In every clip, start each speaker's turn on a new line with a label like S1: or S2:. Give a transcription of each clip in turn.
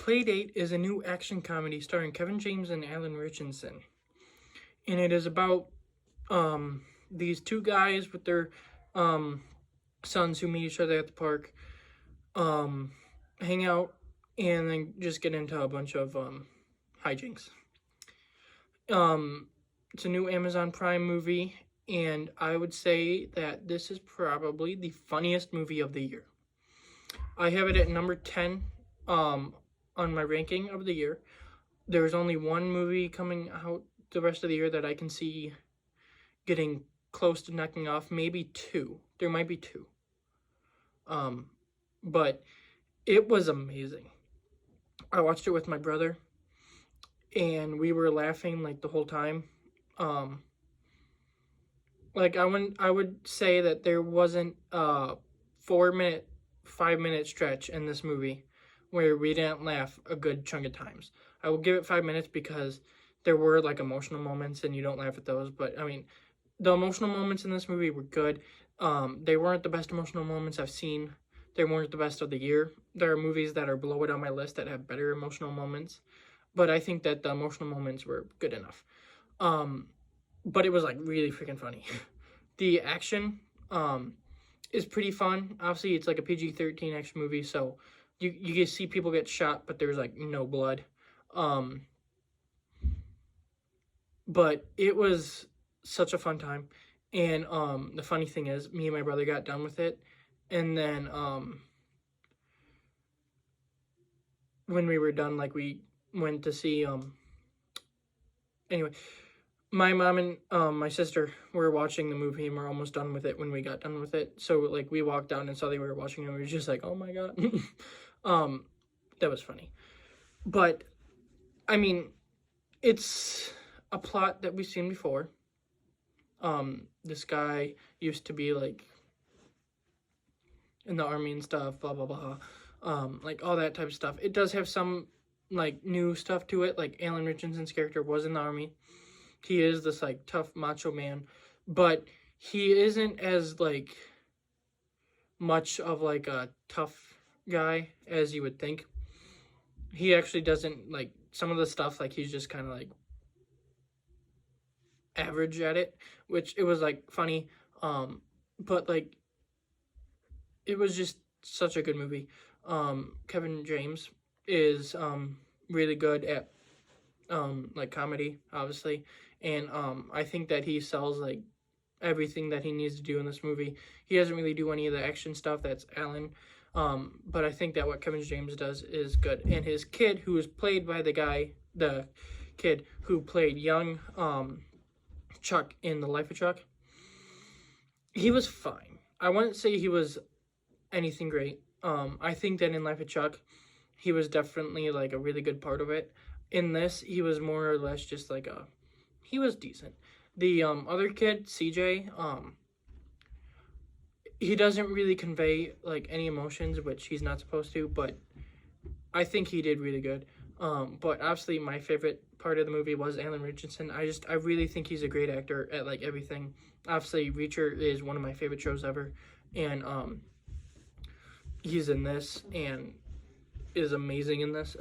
S1: Playdate is a new action comedy starring Kevin James and Alan Ritchson. And it is about these two guys with their um, sons who meet each other at the park, um, hang out, and then just get into a bunch of hijinks. It's a new Amazon Prime movie, and I would say that this is probably the funniest movie of the year. I have it at number 10 on my ranking of the year. There's only one movie coming out the rest of the year that I can see getting close to knocking off. Maybe two. There might be two. But it was amazing. I watched it with my brother, and we were laughing like the whole time. Like I would say that there wasn't a 4 minute, 5 minute stretch in this movie where we didn't laugh a good chunk of times. I will give it 5 minutes because there were like emotional moments and you don't laugh at those. But I mean, the emotional moments in this movie were good. They weren't the best emotional moments I've seen. They weren't the best of the year. There are movies that are below it on my list that have better emotional moments. But I think that the emotional moments were good enough. But it was like really freaking funny. The action is pretty fun. Obviously, it's like a PG-13 action movie, so you can see people get shot, but there's like no blood. But it was such a fun time. And the funny thing is, me and my brother got done with it, and then when we were done, like we went to see anyway, my mom and my sister were watching the movie and we're almost done with it when we got done with it. So like we walked down and saw they were watching it and we were just like, oh my god. That was funny. But I mean, it's a plot that we've seen before. This guy used to be like in the army and stuff, blah blah blah. Like all that type of stuff. It does have some like new stuff to it. Like Alan Ritchson's character was in the army. He is this like tough macho man, but he isn't as like much of like a tough guy as you would think. He actually doesn't like some of the stuff, like he's just kind of like average at it, which it was like funny. But like it was just such a good movie. Kevin James is really good at like comedy, obviously, and I think that he sells like everything that he needs to do in this movie. He doesn't really do any of the action stuff. That's Alan, but I think that what Kevin James does is good. And his kid, who is played by the kid who played young Chuck in The Life of Chuck, he was fine. I wouldn't say he was anything great. I think that in Life of Chuck, he was definitely like a really good part of it. In this, he was more or less just like he was decent. The other kid, CJ, he doesn't really convey like any emotions, which he's not supposed to, but I think he did really good. But obviously my favorite part of the movie was Alan Ritchson. I really think he's a great actor at like everything. Obviously Reacher is one of my favorite shows ever, and he's in this and is amazing in this.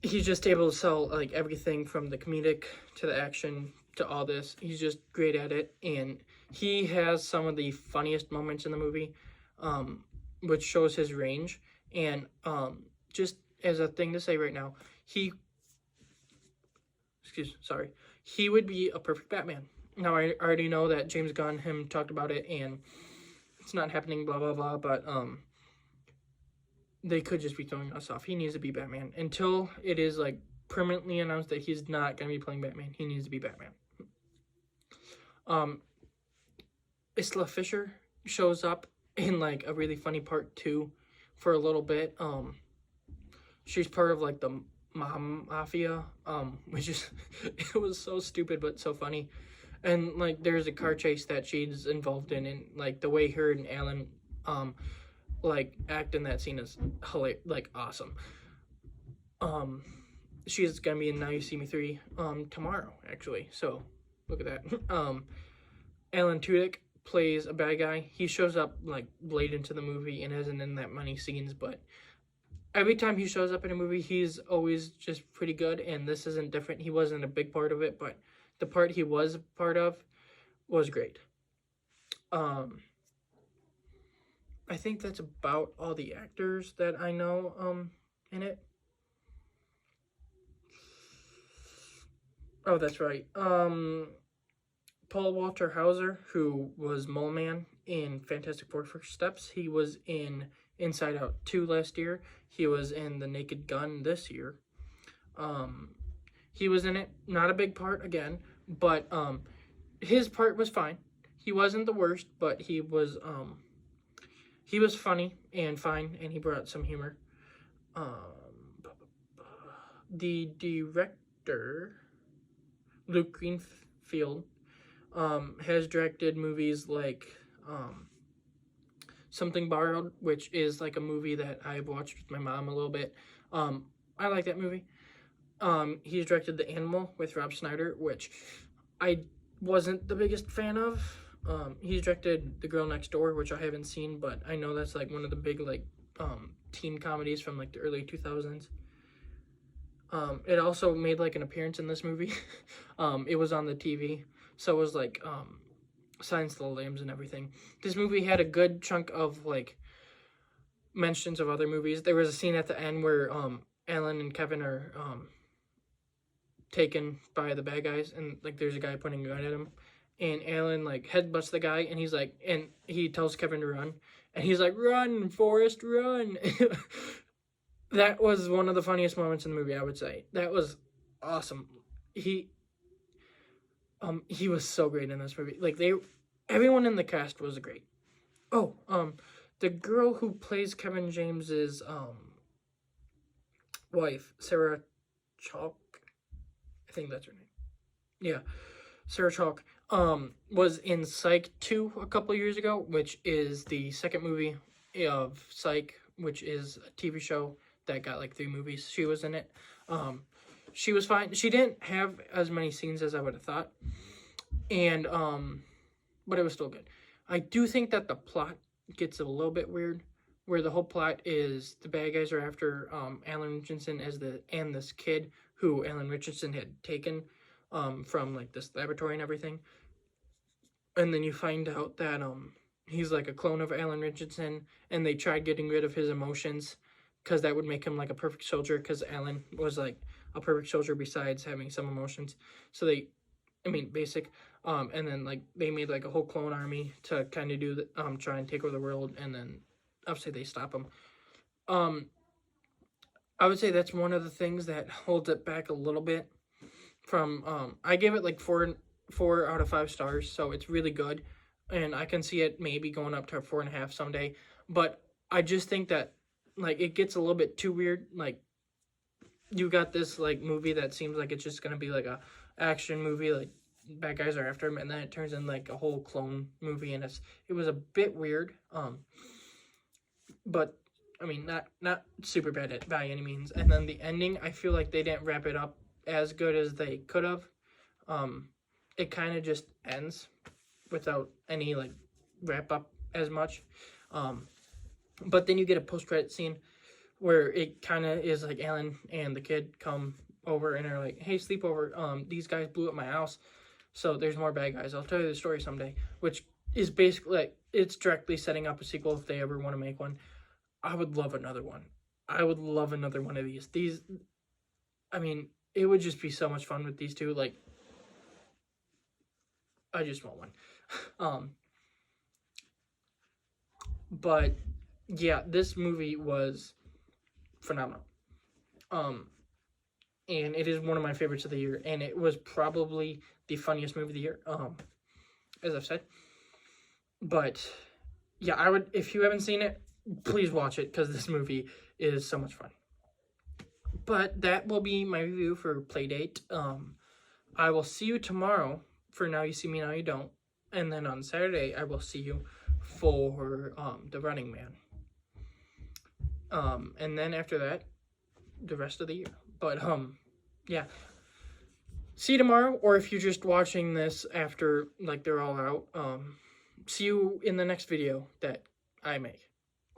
S1: He's just able to sell like everything from the comedic to the action to all this. He's just great at it, and he has some of the funniest moments in the movie, which shows his range. And just as a thing to say right now, he would be a perfect Batman. Now I already know that James Gunn talked about it and it's not happening, blah blah blah, but they could just be throwing us off. He needs to be Batman. Until it is like permanently announced that he's not going to be playing Batman, he needs to be Batman. Isla Fisher shows up in like a really funny part too for a little bit. She's part of like the mom mafia, which is it was so stupid but so funny. And like there's a car chase that she's involved in, and like the way her and Alan like act in that scene is hilarious, like awesome. She's gonna be in Now You See Me 3 tomorrow actually, so look at that. Alan Tudyk plays a bad guy. He shows up like late into the movie and isn't in that many scenes, but every time he shows up in a movie, he's always just pretty good, and this isn't different. He wasn't a big part of it, but the part he was a part of was great. I think that's about all the actors that I know in it. Oh, that's right. Paul Walter Hauser, who was Mole Man in Fantastic Four First Steps, he was in Inside Out 2 last year. He was in The Naked Gun this year. He was in it, not a big part again, but his part was fine. He wasn't the worst, but he was funny and fine, and he brought some humor. The director, Luke Greenfield, has directed movies like Something Borrowed, which is like a movie that I've watched with my mom a little bit. I like that movie. He's directed The Animal with Rob Schneider, which I wasn't the biggest fan of. He's directed The Girl Next Door, which I haven't seen, but I know that's like one of the big like teen comedies from like the early 2000s. It also made like an appearance in this movie. It was on the TV, so it was like Silence of the Lambs and everything. This movie had a good chunk of like mentions of other movies. There was a scene at the end where Alan and Kevin are taken by the bad guys, and like there's a guy pointing a gun at him, and Alan like headbutts the guy, and he's like, and he tells Kevin to run, and he's like, "Run, Forrest, run!" That was one of the funniest moments in the movie, I would say. That was awesome. He was so great in this movie. Like everyone in the cast was great. Oh, the girl who plays Kevin James's wife, Sarah Chalk, I think that's her name. Yeah, Sarah Chalk, was in Psych 2 a couple years ago, which is the second movie of Psych, which is a TV show that got like 3 movies. She was in it. She was fine. She didn't have as many scenes as I would have thought, and but it was still good. I do think that the plot gets a little bit weird, where the whole plot is the bad guys are after Alan Ritchson and this kid who Alan Ritchson had taken from like this laboratory and everything, and then you find out that he's like a clone of Alan Ritchson, and they tried getting rid of his emotions because that would make him like a perfect soldier, because Alan was like a perfect soldier besides having some emotions. So basic. And then like they made like a whole clone army to kind of do the try and take over the world, and then obviously they stop him. I would say that's one of the things that holds it back a little bit from I gave it like 4 out of 5 stars, so it's really good, and I can see it maybe going up to a 4.5 someday. But I just think that like it gets a little bit too weird. Like you got this like movie that seems like it's just gonna be like a action movie, like bad guys are after him, and then it turns in like a whole clone movie, and it was a bit weird. But I mean, not super bad by any means. And then the ending, I feel like they didn't wrap it up as good as they could have. It kind of just ends without any like wrap up as much. But then you get a post-credit scene where it kind of is like Alan and the kid come over and are like, "Hey, sleepover, these guys blew up my house, so there's more bad guys. I'll tell you the story someday," which is basically like it's directly setting up a sequel if they ever want to make one. I would love another one. I would love another one of these. I mean, it would just be so much fun with these two. Like, I just want one. But yeah, this movie was phenomenal. And it is one of my favorites of the year, and it was probably the funniest movie of the year, as I've said. But yeah, I would, if you haven't seen it, please watch it, because this movie is so much fun. But that will be my review for Playdate. I will see you tomorrow for Now You See Me, Now You Don't. And then on Saturday, I will see you for The Running Man. And then after that, the rest of the year. But yeah, see you tomorrow, or if you're just watching this after like they're all out, see you in the next video that I make.